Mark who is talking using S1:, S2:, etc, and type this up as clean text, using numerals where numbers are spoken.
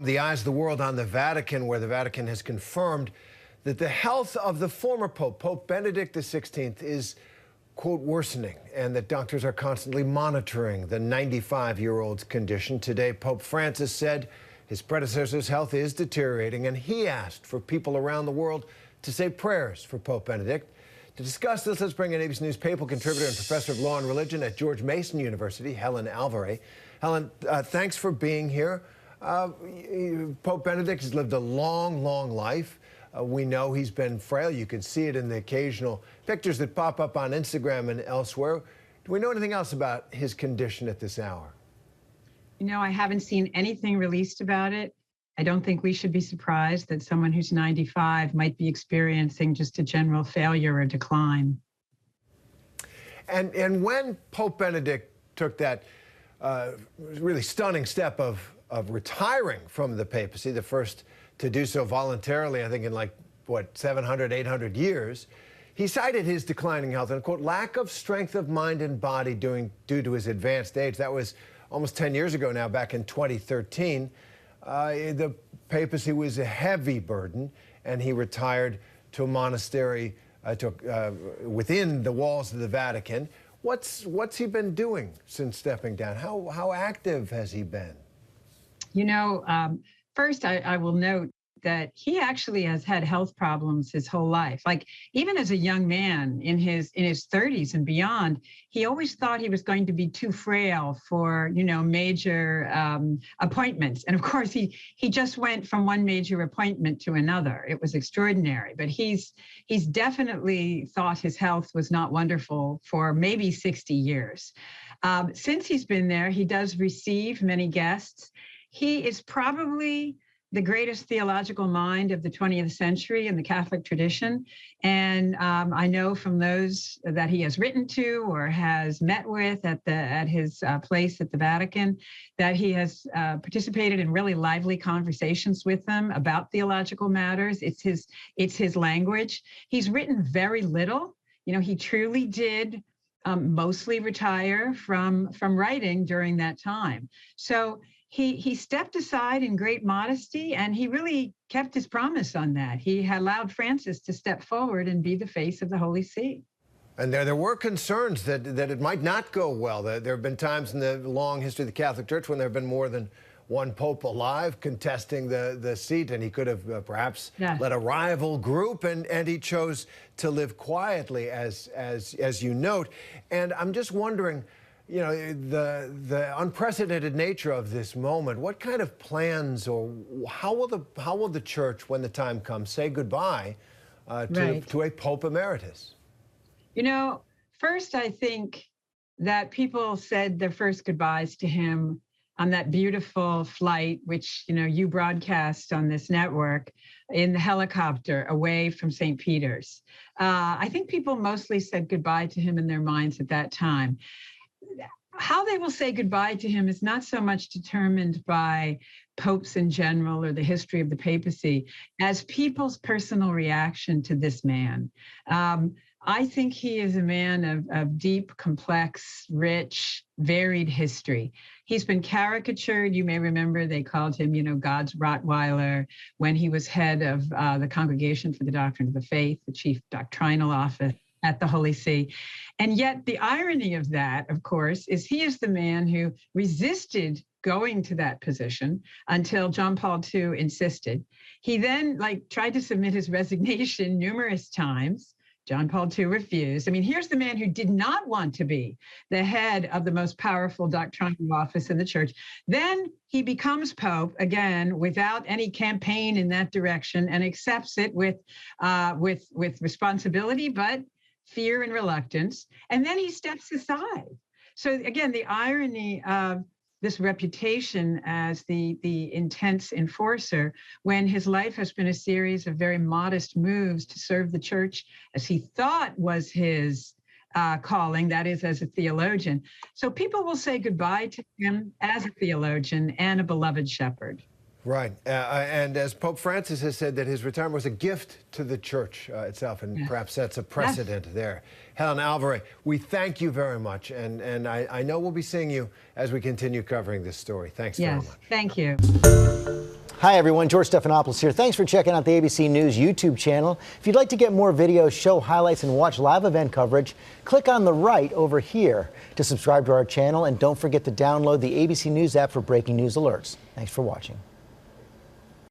S1: The eyes of the world on the Vatican, where the Vatican has confirmed that the health of the former Pope, Pope Benedict XVI, is, quote, worsening, and that doctors are constantly monitoring the 95-year-old's condition. Today, Pope Francis said his predecessor's health is deteriorating, and he asked for people around the world to say prayers for Pope Benedict. To discuss this, let's bring in ABC News papal contributor and professor of law and religion at George Mason University, Helen Alvare. Helen, thanks for being here. Pope Benedict has lived a long, long life. We know he's been frail. You can see it in the occasional pictures that pop up on Instagram and elsewhere. Do we know anything else about his condition at this hour?
S2: You know, I haven't seen anything released about it. I don't think we should be surprised that someone who's 95 might be experiencing just a general failure or decline.
S1: And when Pope Benedict took that really stunning step of retiring from the papacy, the first to do so voluntarily, I think in like, what, 700, 800 years, he cited his declining health and, quote, lack of strength of mind and body due to his advanced age. That was almost 10 years ago now, back in 2013. The papacy was a heavy burden, and he retired to a monastery within the walls of the Vatican. What's he been doing since stepping down? How active has he been?
S2: You know, first, I will note that he actually has had health problems his whole life. Like, even as a young man in his 30s and beyond, he always thought he was going to be too frail for, you know, major appointments. And of course, he just went from one major appointment to another. It was extraordinary. But he's definitely thought his health was not wonderful for maybe 60 years. Since he's been there, he does receive many guests. He is probably the greatest theological mind of the 20th century in the Catholic tradition. And I know from those that he has written to or has met with at his place at the Vatican, that he has participated in really lively conversations with them about theological matters. It's his language. He's written very little. You know, he truly did mostly retire from writing during that time. So he stepped aside in great modesty, and he really kept his promise on that. He had allowed Francis to step forward and be the face of the Holy See.
S1: And there were concerns that it might not go well. There have been times in the long history of the Catholic Church when there have been more than one pope alive contesting the seat, and he could have perhaps led a rival group, and he chose to live quietly, as you note. And I'm just wondering, you know, the unprecedented nature of this moment, what kind of plans, or how will the Church, when the time comes, say goodbye to a Pope Emeritus?
S2: You know, first, I think that people said their first goodbyes to him on that beautiful flight, which, you know, you broadcast on this network, in the helicopter away from St. Peter's. I think people mostly said goodbye to him in their minds at that time. How they will say goodbye to him is not so much determined by popes in general or the history of the papacy as people's personal reaction to this man. I think he is a man of deep, complex, rich, varied history. He's been caricatured. You may remember they called him, you know, God's Rottweiler when he was head of the Congregation for the Doctrine of the Faith, the chief doctrinal office at the Holy See. And yet the irony of that, of course, is he is the man who resisted going to that position until John Paul II insisted. He then tried to submit his resignation numerous times. John Paul II refused. I mean, here's the man who did not want to be the head of the most powerful doctrinal office in the church. Then he becomes Pope again without any campaign in that direction, and accepts it with responsibility, but fear and reluctance, and then he steps aside. So again, the irony of this reputation as the intense enforcer, when his life has been a series of very modest moves to serve the church as he thought was his calling, that is, as a theologian. So people will say goodbye to him as a theologian and a beloved shepherd.
S1: Right. And as Pope Francis has said, that his retirement was a gift to the church itself, and perhaps that's a precedent there. Helen Alvare, we thank you very much. And I know we'll be seeing you as we continue covering this story. Thanks very much.
S2: Thank you.
S3: Hi, everyone. George Stephanopoulos here. Thanks for checking out the ABC News YouTube channel. If you'd like to get more videos, show highlights, and watch live event coverage, click on the right over here to subscribe to our channel. And don't forget to download the ABC News app for breaking news alerts. Thanks for watching.